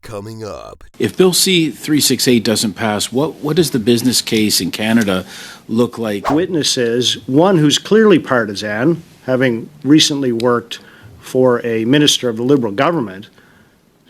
Coming up. If Bill C-368 doesn't pass, what does the business case in Canada look like? Witnesses, one who's clearly partisan, having recently worked for a minister of the Liberal government.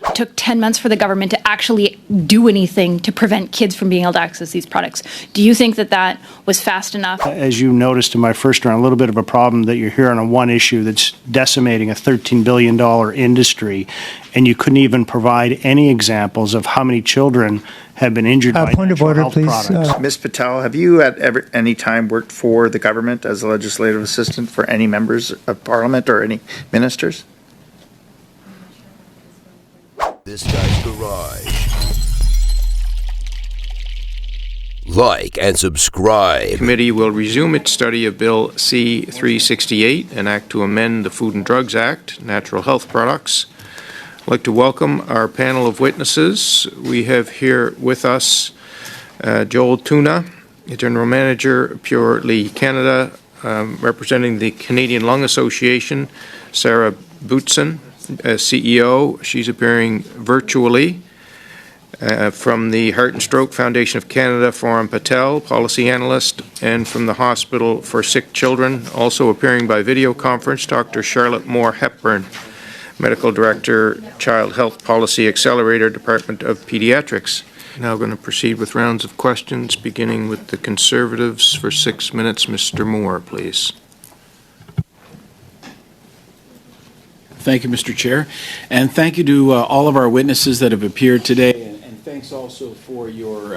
It took 10 months for the government to actually do anything to prevent kids from being able to access these products. Do you think that that was fast enough? As you noticed in my first round, a little bit of a problem that you're hearing on one issue that's decimating a $13 billion industry, and you couldn't even provide any examples of how many children have been injured by point of order, health please. products. Ms. Patel, have you at any time worked for the government as a legislative assistant for any members of Parliament or any ministers? This Guy's Garage. Like and subscribe. The committee will resume its study of Bill C-368, an act to amend the Food and Drugs Act, natural health products. I'd like to welcome our panel of witnesses. We have here with us Joel Tuna, General Manager, Pure Lee Canada, representing the Canadian Lung Association, Sarah Bootson, CEO. She's appearing virtually. From the Heart and Stroke Foundation of Canada, Forum Patel, Policy Analyst, and from the Hospital for Sick Children, also appearing by video conference, Dr. Charlotte Moore Hepburn, Medical Director, Child Health Policy Accelerator, Department of Pediatrics. Now going to proceed with rounds of questions, beginning with the Conservatives for 6 minutes. Mr. Moore, please. Thank you, Mr. Chair, and thank you to all of our witnesses that have appeared today, and thanks also for your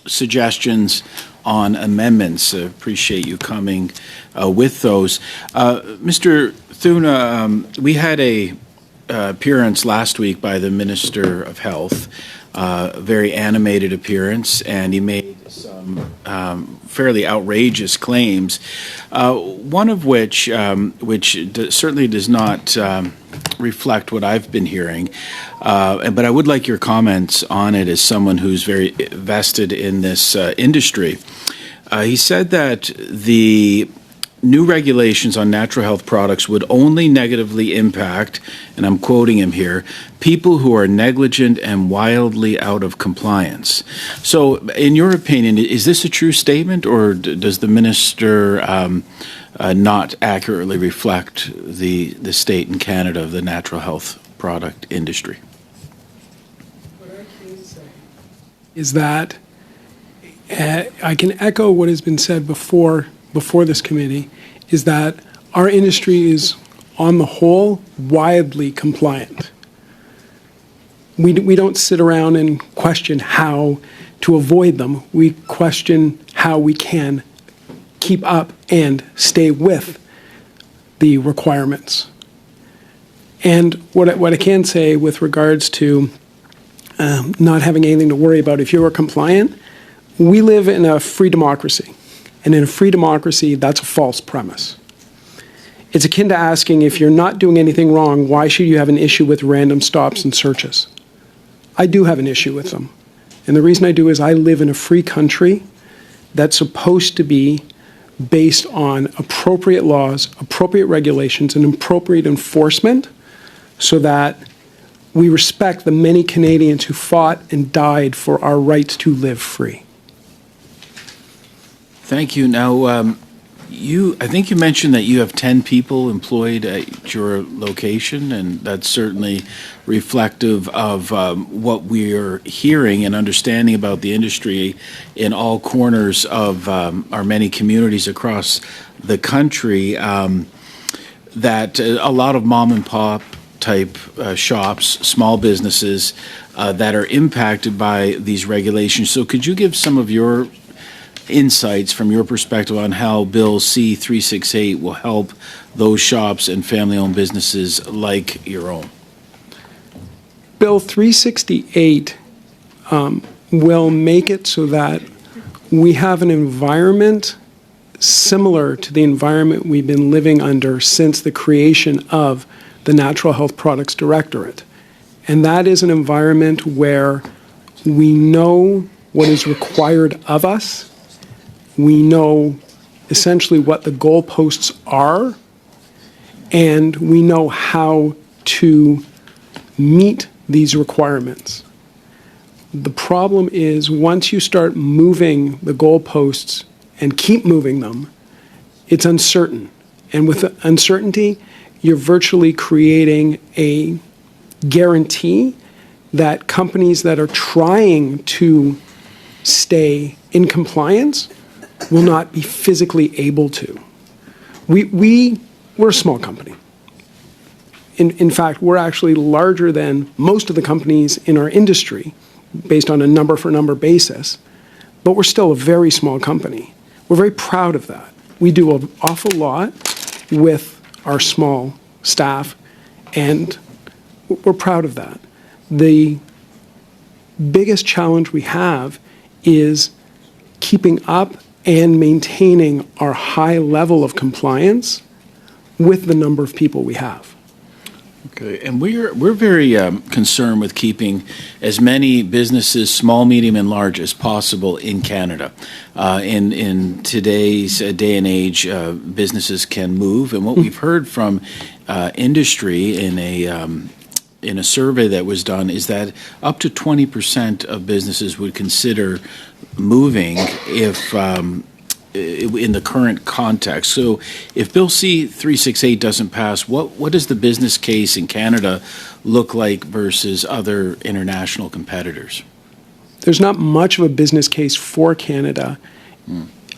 suggestions on amendments. Appreciate you coming with those. Mr. Thuna, we had a appearance last week by the Minister of Health, a very animated appearance, and he made some fairly outrageous claims, one of which certainly does not reflect what I've been hearing, but I would like your comments on it as someone who's very vested in this industry. He said that the new regulations on natural health products would only negatively impact, and I'm quoting him here, people who are negligent and wildly out of compliance. So, in your opinion, is this a true statement, or does the minister not accurately reflect the state in Canada of the natural health product industry? What I can say is that I can echo what has been said before this committee, is that our industry is, on the whole, wildly compliant. We don't sit around and question how to avoid them. We question how we can keep up and stay with the requirements. And what I can say with regards to not having anything to worry about if you are compliant, we live in a free democracy. And in a free democracy, that's a false premise. It's akin to asking, if you're not doing anything wrong, why should you have an issue with random stops and searches? I do have an issue with them. And the reason I do is I live in a free country that's supposed to be based on appropriate laws, appropriate regulations, and appropriate enforcement, so that we respect the many Canadians who fought and died for our rights to live free. Thank you. Now, I think you mentioned that you have 10 people employed at your location, and that's certainly reflective of what we're hearing and understanding about the industry in all corners of our many communities across the country, that a lot of mom and pop type shops, small businesses that are impacted by these regulations. So could you give some of your insights from your perspective on how Bill C-368 will help those shops and family-owned businesses like your own? Bill 368 will make it so that we have an environment similar to the environment we've been living under since the creation of the Natural Health Products Directorate. And that is an environment where we know what is required of us. We know essentially what the goalposts are, and we know how to meet these requirements. The problem is once you start moving the goalposts and keep moving them, it's uncertain. And with uncertainty, you're virtually creating a guarantee that companies that are trying to stay in compliance will not be physically able to. We're a small company. In fact, we're actually larger than most of the companies in our industry based on a number-for-number basis, but we're still a very small company. We're very proud of that. We do an awful lot with our small staff, and we're proud of that. The biggest challenge we have is keeping up and maintaining our high level of compliance with the number of people we have. Okay, and we're very concerned with keeping as many businesses, small, medium, and large, as possible in Canada. In today's day and age, businesses can move, and what we've heard from industry in a survey that was done is that up to 20% of businesses would consider moving if in the current context. So if Bill C-368 doesn't pass, what does the business case in Canada look like versus other international competitors? There's not much of a business case for Canada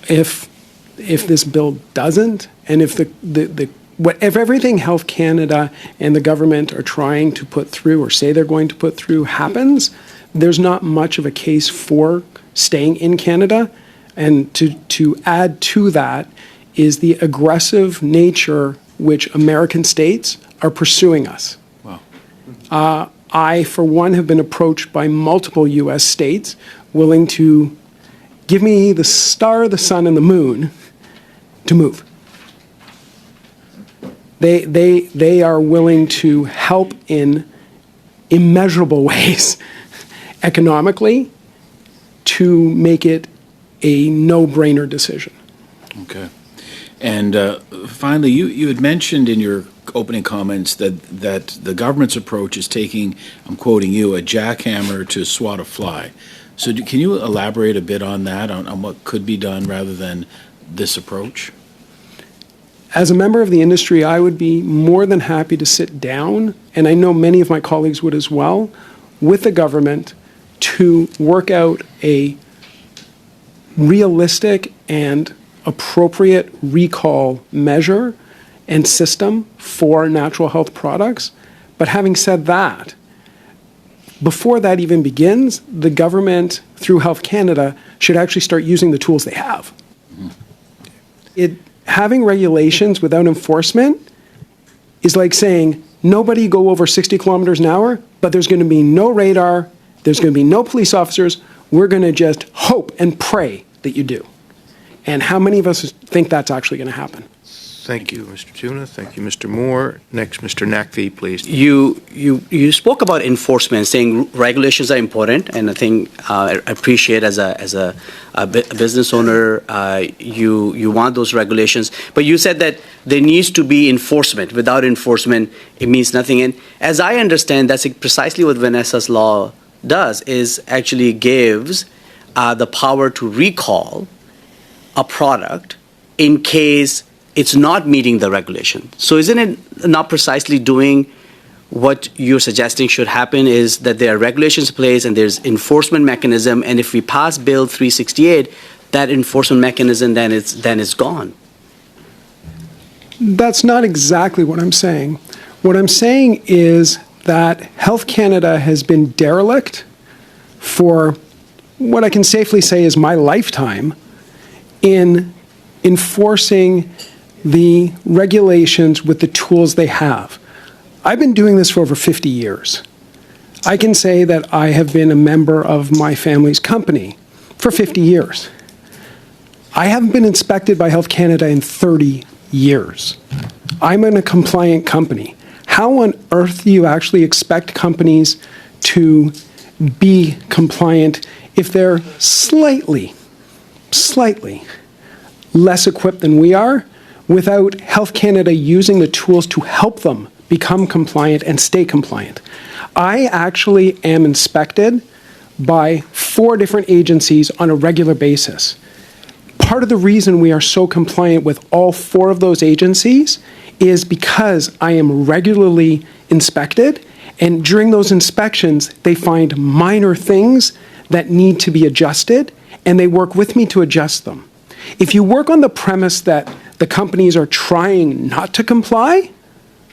if this bill doesn't, and if if everything Health Canada and the government are trying to put through or say they're going to put through happens, there's not much of a case for staying in Canada. And to add to that is the aggressive nature which American states are pursuing us. Wow. I, for one, have been approached by multiple U.S. states willing to give me the star, the sun, and the moon to move. They are willing to help in immeasurable ways economically to make it a no-brainer decision. Okay. And finally, you had mentioned in your opening comments that the government's approach is taking, I'm quoting you, a jackhammer to swat a fly. So can you elaborate a bit on that, on what could be done rather than this approach? As a member of the industry, I would be more than happy to sit down, and I know many of my colleagues would as well, with the government to work out a realistic and appropriate recall measure and system for natural health products. But having said that, before that even begins, the government, through Health Canada, should actually start using the tools they have. Having regulations without enforcement is like saying, nobody go over 60 kilometers an hour, but there's going to be no radar, there's going to be no police officers, we're going to just hope and pray that you do. And how many of us think that's actually going to happen? Thank you, Mr. Tuna. Thank you, Mr. Moore. Next, Mr. Nakvi, please. You spoke about enforcement, saying regulations are important, and I think I appreciate as a business owner, you want those regulations. But you said that there needs to be enforcement. Without enforcement, it means nothing. And as I understand, that's precisely what Vanessa's law does, is actually gives the power to recall a product in case it's not meeting the regulation. So isn't it not precisely doing what you're suggesting should happen, is that there are regulations in place and there's enforcement mechanism, and if we pass Bill 368, that enforcement mechanism then is gone? That's not exactly what I'm saying. What I'm saying is that Health Canada has been derelict for what I can safely say is my lifetime in enforcing the regulations with the tools they have. I've been doing this for over 50 years. I can say that I have been a member of my family's company for 50 years. I haven't been inspected by Health Canada in 30 years. I'm in a compliant company. How on earth do you actually expect companies to be compliant if they're slightly less equipped than we are, without Health Canada using the tools to help them become compliant and stay compliant? I actually am inspected by 4 different agencies on a regular basis. Part of the reason we are so compliant with all 4 of those agencies is because I am regularly inspected, and during those inspections, they find minor things that need to be adjusted, and they work with me to adjust them. If you work on the premise that the companies are trying not to comply,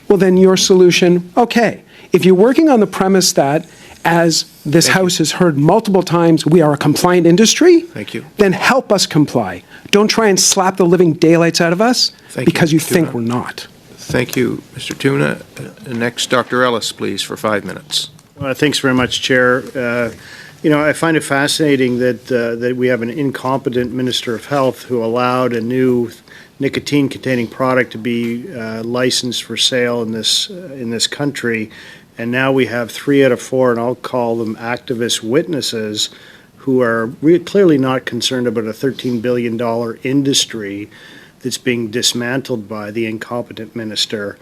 well, then your solution, okay. If you're working on the premise that, as this House has heard multiple times, we are a compliant industry, Thank you. then help us comply. Don't try and slap the living daylights out of us because you think we're not. Thank you, Mr. Tuna. Next, Dr. Ellis, please, for 5 minutes. Thanks very much, Chair. I find it fascinating that we have an incompetent Minister of Health who allowed a new nicotine-containing product to be licensed for sale in this country, and now we have 3 out of 4, and I'll call them activist witnesses, who are clearly not concerned about a $13 billion industry that's being dismantled by the incompetent minister,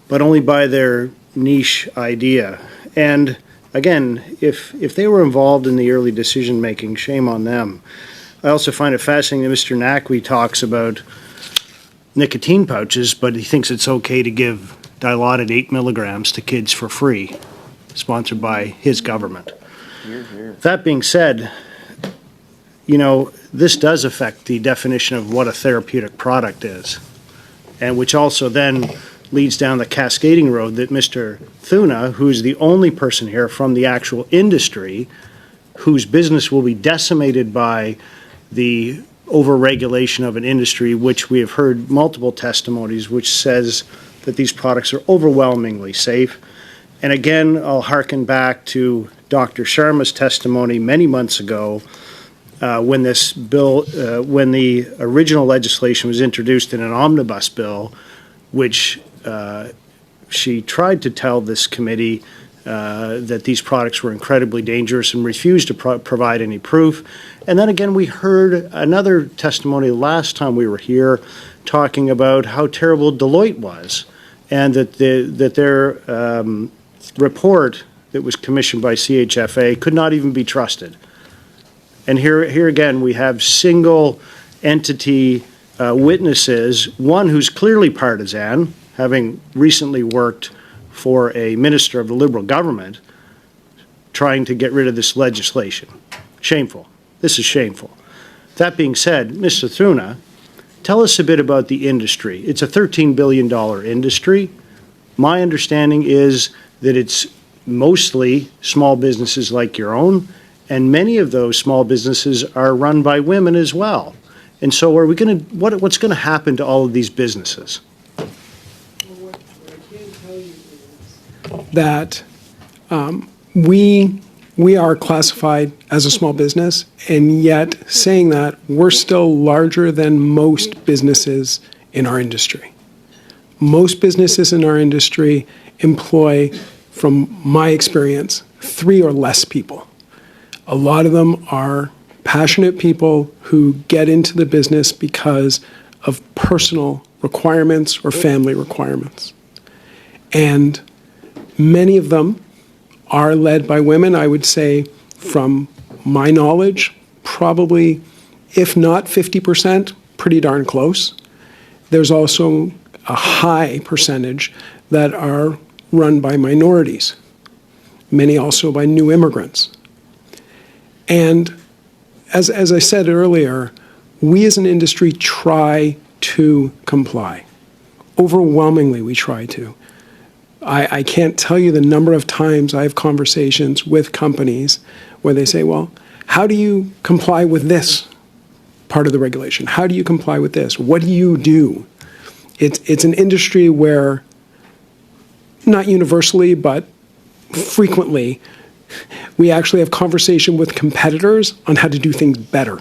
but only by their niche idea. And again, if they were involved in the early decision-making, shame on them. I also find it fascinating that Mr. Naqvi talks about nicotine pouches, but he thinks it's okay to give dilaudid 8 milligrams to kids for free, sponsored by his government. That being said, this does affect the definition of what a therapeutic product is, and which also then leads down the cascading road that Mr. Thuna, who's the only person here from the actual industry, whose business will be decimated by the overregulation of an industry, which we have heard multiple testimonies, which says that these products are overwhelmingly safe. And again, I'll hearken back to Dr. Sharma's testimony many months ago when this bill, when the original legislation was introduced in an omnibus bill, which she tried to tell this committee that these products were incredibly dangerous and refused to provide any proof. And then again, we heard another testimony last time we were here talking about how terrible Deloitte was, and that their report that was commissioned by CHFA could not even be trusted. And here again, we have single entity witnesses, one who's clearly partisan, having recently worked for a minister of the Liberal government, trying to get rid of this legislation. Shameful. This is shameful. That being said, Mr. Thuna, tell us a bit about the industry. It's a $13 billion industry. My understanding is that it's mostly small businesses like your own, and many of those small businesses are run by women as well. And so are we going to, what's going to happen to all of these businesses? What I can tell you is that we are classified as a small business, and yet saying that, we're still larger than most businesses in our industry. Most businesses in our industry employ, from my experience, 3 or less people. A lot of them are passionate people who get into the business because of personal requirements or family requirements. And many of them are led by women. I would say, from my knowledge, probably, if not 50%, pretty darn close. There's also a high percentage that are run by minorities, many also by new immigrants. And as I said earlier, we as an industry try to comply. Overwhelmingly, we try to. I can't tell you the number of times I have conversations with companies where they say, well, how do you comply with this part of the regulation? How do you comply with this? What do you do? It's an industry where, not universally, but frequently, we actually have conversation with competitors on how to do things better.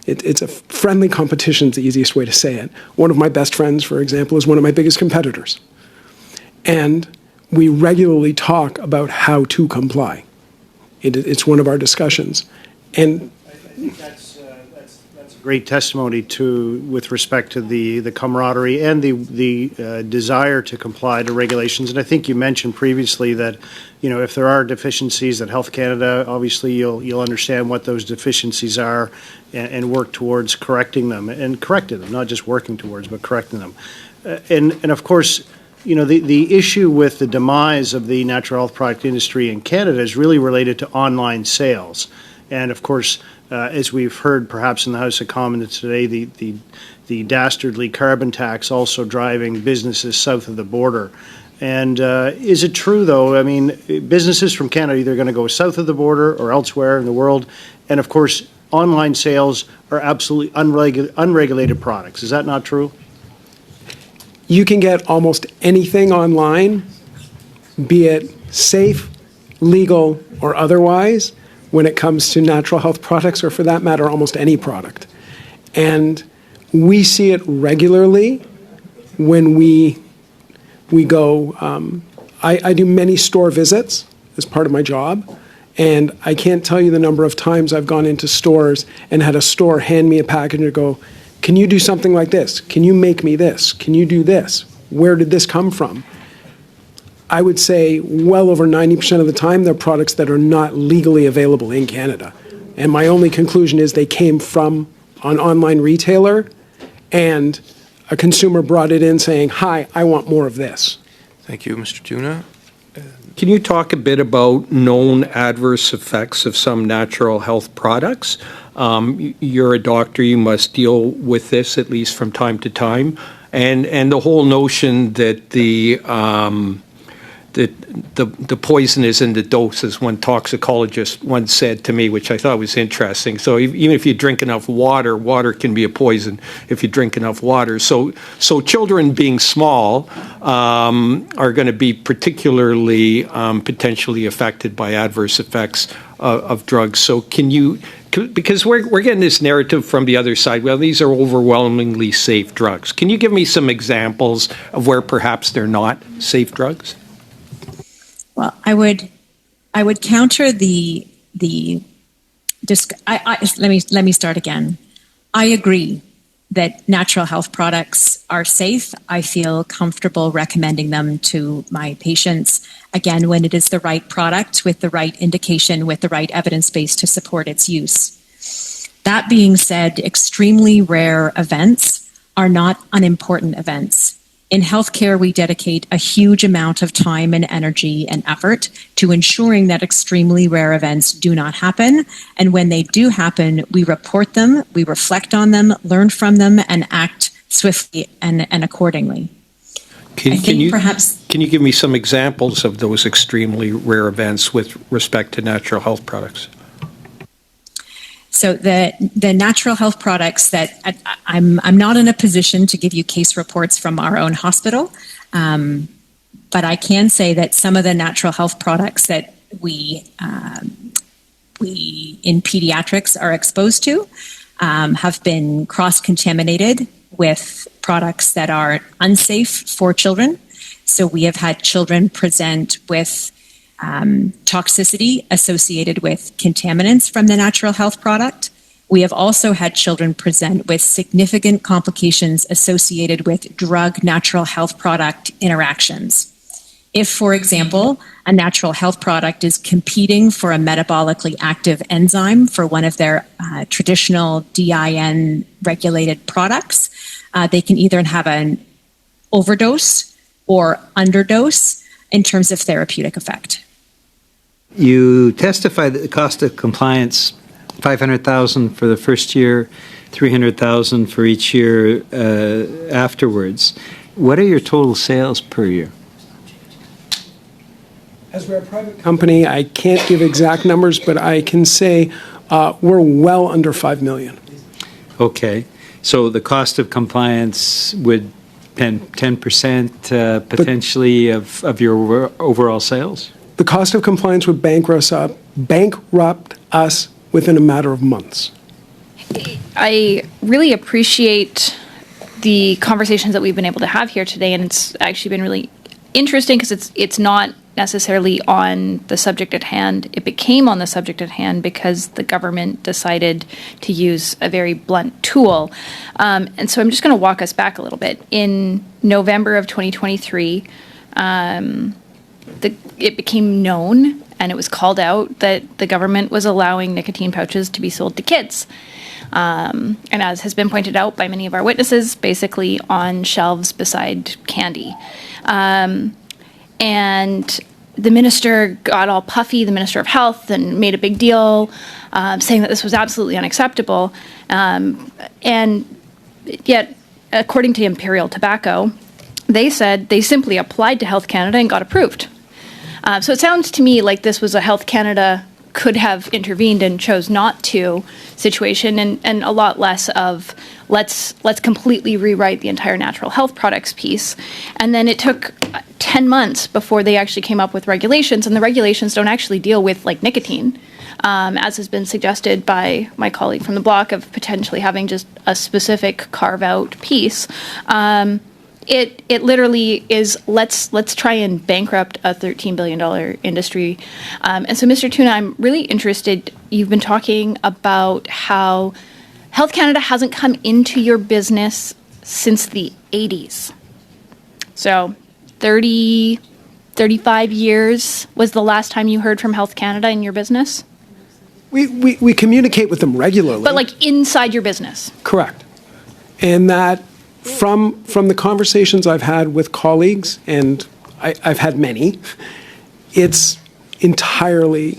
It's a friendly competition is the easiest way to say it. One of my best friends, for example, is one of my biggest competitors. And we regularly talk about how to comply. It's one of our discussions. And I think that's a great testimony with respect to the camaraderie and the desire to comply to regulations. And I think you mentioned previously that, if there are deficiencies at Health Canada, obviously you'll understand what those deficiencies are and work towards correcting them, not just working towards, but correcting them. And of course, the issue with the demise of the natural health product industry in Canada is really related to online sales. And of course, as we've heard perhaps in the House of Commons today, the dastardly carbon tax also driving businesses south of the border. And is it true, though? I mean, businesses from Canada are either going to go south of the border or elsewhere in the world. And of course, online sales are absolutely unregulated products. Is that not true? You can get almost anything online, be it safe, legal, or otherwise, when it comes to natural health products, or for that matter, almost any product. And we see it regularly when we go, I do many store visits as part of my job, and I can't tell you the number of times I've gone into stores and had a store hand me a package and go, can you do something like this? Can you make me this? Can you do this? Where did this come from? I would say well over 90% of the time, they're products that are not legally available in Canada. And my only conclusion is they came from an online retailer and a consumer brought it in saying, hi, I want more of this. Thank you, Mr. Tuna. Can you talk a bit about known adverse effects of some natural health products? You're a doctor, you must deal with this at least from time to time. And the whole notion that the poison is in the doses, one toxicologist once said to me, which I thought was interesting. So even if you drink enough water, water can be a poison if you drink enough water. So children being small are going to be particularly potentially affected by adverse effects of drugs. So because we're getting this narrative from the other side, well, these are overwhelmingly safe drugs. Can you give me some examples of where perhaps they're not safe drugs? Well, I would counter let me start again. I agree that natural health products are safe. I feel comfortable recommending them to my patients, again, when it is the right product with the right indication, with the right evidence base to support its use. That being said, extremely rare events are not unimportant events. In healthcare, we dedicate a huge amount of time and energy and effort to ensuring that extremely rare events do not happen. And when they do happen, we report them, we reflect on them, learn from them, and act swiftly and accordingly. Can you give me some examples of those extremely rare events with respect to natural health products? So the natural health products that I'm not in a position to give you case reports from our own hospital, but I can say that some of the natural health products that we in pediatrics are exposed to have been cross-contaminated with products that are unsafe for children. So we have had children present with toxicity associated with contaminants from the natural health product. We have also had children present with significant complications associated with drug natural health product interactions. If, for example, a natural health product is competing for a metabolically active enzyme for one of their traditional DIN regulated products, they can either have an overdose or underdose in terms of therapeutic effect. You testified that the cost of compliance, $500,000 for the first year, $300,000 for each year afterwards. What are your total sales per year? As we're a private company, I can't give exact numbers, but I can say we're well under $5 million. Okay. So the cost of compliance would 10% potentially of your overall sales? The cost of compliance would bankrupt us within a matter of months. I really appreciate the conversations that we've been able to have here today, and it's actually been really interesting because it's not necessarily on the subject at hand. It became on the subject at hand because the government decided to use a very blunt tool. And so I'm just going to walk us back a little bit. In November of 2023, it became known and it was called out that the government was allowing nicotine pouches to be sold to kids. And as has been pointed out by many of our witnesses, basically on shelves beside candy. And the minister got all puffy, the Minister of Health, and made a big deal, saying that this was absolutely unacceptable. And yet, according to Imperial Tobacco, they said they simply applied to Health Canada and got approved. So it sounds to me like this was a Health Canada could have intervened and chose not to situation, and a lot less of let's completely rewrite the entire natural health products piece. And then it took 10 months before they actually came up with regulations, and the regulations don't actually deal with like nicotine, as has been suggested by my colleague from the block of potentially having just a specific carve-out piece. It literally is let's try and bankrupt a $13 billion industry. And so, Mr. Tuna, I'm really interested. You've been talking about how Health Canada hasn't come into your business since the 80s. So 30, 35 years was the last time you heard from Health Canada in your business? We communicate with them regularly. But like inside your business? Correct. And that from the conversations I've had with colleagues, and I've had many, it's entirely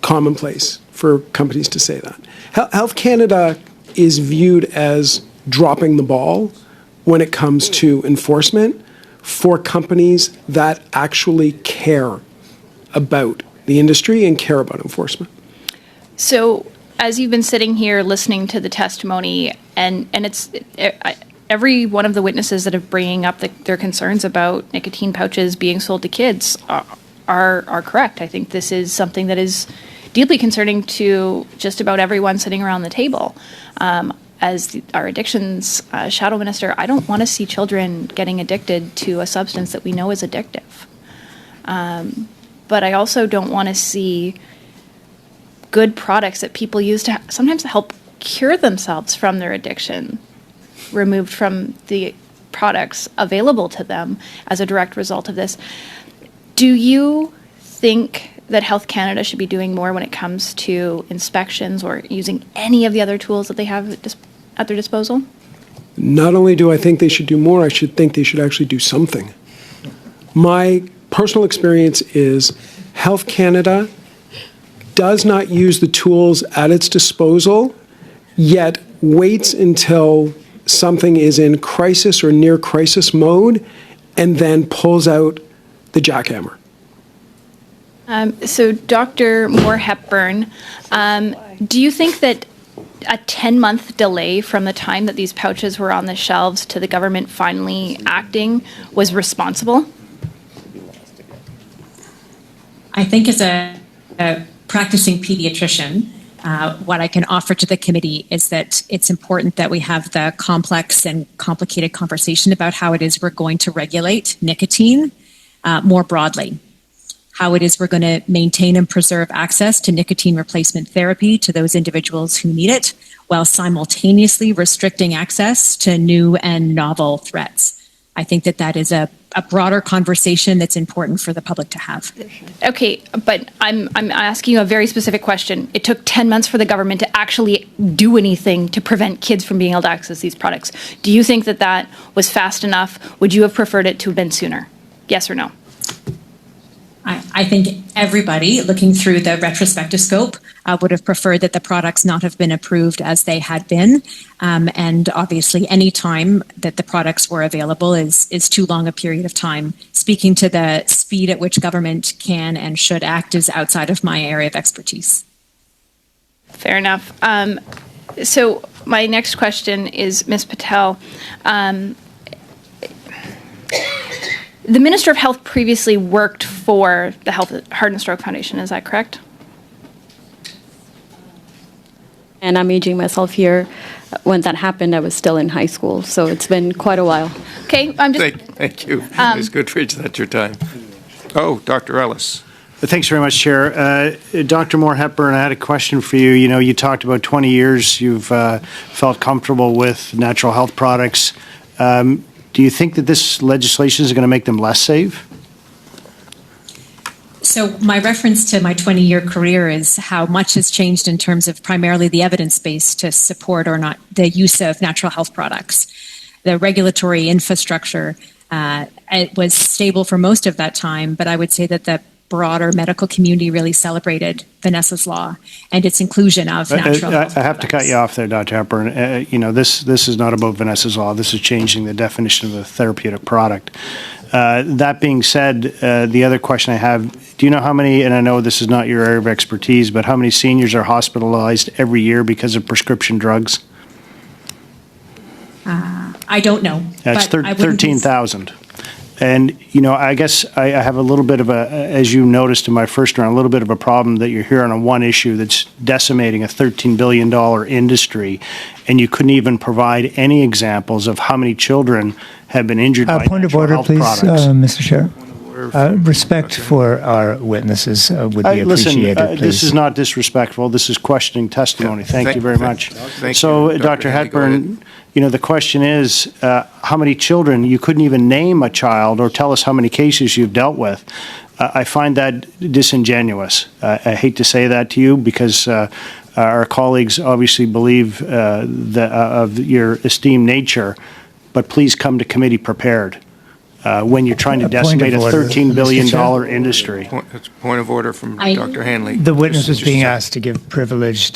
commonplace for companies to say that. Health Canada is viewed as dropping the ball when it comes to enforcement for companies that actually care about the industry and care about enforcement. So as you've been sitting here listening to the testimony, and it's every one of the witnesses that are bringing up their concerns about nicotine pouches being sold to kids are correct. I think this is something that is deeply concerning to just about everyone sitting around the table. As our addictions shadow minister, I don't want to see children getting addicted to a substance that we know is addictive. But I also don't want to see good products that people use to sometimes help cure themselves from their addiction removed from the products available to them as a direct result of this. Do you think that Health Canada should be doing more when it comes to inspections or using any of the other tools that they have at their disposal? Not only do I think they should do more, I should think they should actually do something. My personal experience is Health Canada does not use the tools at its disposal, yet waits until something is in crisis or near crisis mode, and then pulls out the jackhammer. So, Dr. Moore-Hepburn, do you think that a 10-month delay from the time that these pouches were on the shelves to the government finally acting was responsible? I think as a practicing pediatrician, what I can offer to the committee is that it's important that we have the complex and complicated conversation about how it is we're going to regulate nicotine more broadly, how it is we're going to maintain and preserve access to nicotine replacement therapy to those individuals who need it, while simultaneously restricting access to new and novel threats. I think that is a broader conversation that's important for the public to have. Okay, but I'm asking you a very specific question. It took 10 months for the government to actually do anything to prevent kids from being able to access these products. Do you think that was fast enough? Would you have preferred it to have been sooner? Yes or no? I think everybody looking through the retrospective scope would have preferred that the products not have been approved as they had been. And obviously, any time that the products were available is too long a period of time. Speaking to the speed at which government can and should act is outside of my area of expertise. Fair enough. So my next question is, Ms. Patel. The Minister of Health previously worked for the Heart and Stroke Foundation, is that correct? And I'm aging myself here. When that happened, I was still in high school, so it's been quite a while. Okay, I'm just... Thank you. Ms. Goodridge, that's your time. Oh, Dr. Ellis. Thanks very much, Chair. Dr. Moore Hepburn, I had a question for you. You know, you talked about 20 years you've felt comfortable with natural health products. Do you think that this legislation is going to make them less safe? So my reference to my 20-year career is how much has changed in terms of primarily the evidence base to support or not the use of natural health products. The regulatory infrastructure it was stable for most of that time, but I would say that the broader medical community really celebrated Vanessa's law and its inclusion of natural health I have to cut you off there, Dr. Hepburn. You know, this is not about Vanessa's law. This is changing the definition of a therapeutic product. That being said, the other question I have, do you know how many, and I know this is not your area of expertise, but how many seniors are hospitalized every year because of prescription drugs? I don't know. That's but I wouldn't be- 13,000. And, you know, I guess I have a little bit of a, as you noticed in my first round, a little bit of a problem that you're here on one issue that's decimating a $13 billion industry, and you couldn't even provide any examples of how many children have been injured by Point of natural order, health please, products. Mr. Chair. Respect for our witnesses would be appreciated, please. This is not disrespectful. This is questioning testimony. Thank you very much. So, Dr. Hepburn, you know, the question is, how many children, you couldn't even name a child or tell us how many cases you've dealt with. I find that disingenuous. I hate to say that to you because our colleagues obviously believe of your esteemed nature, but please come to committee prepared. When you're trying to decimate a $13 billion industry. Point of order from Dr. Hanley. The witness is being asked to give privileged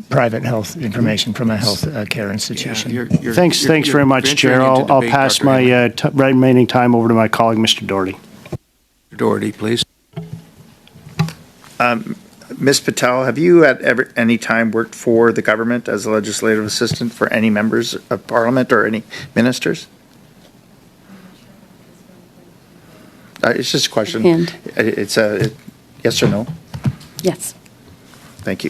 private health information from a health care institution. Thanks very much, Chair. I'll pass my remaining time over to my colleague, Mr. Doherty. Doherty, please. Ms. Patel, have you at any time worked for the government as a legislative assistant for any members of Parliament or any ministers? It's just a question. And It's a yes or no? yes. Thank you.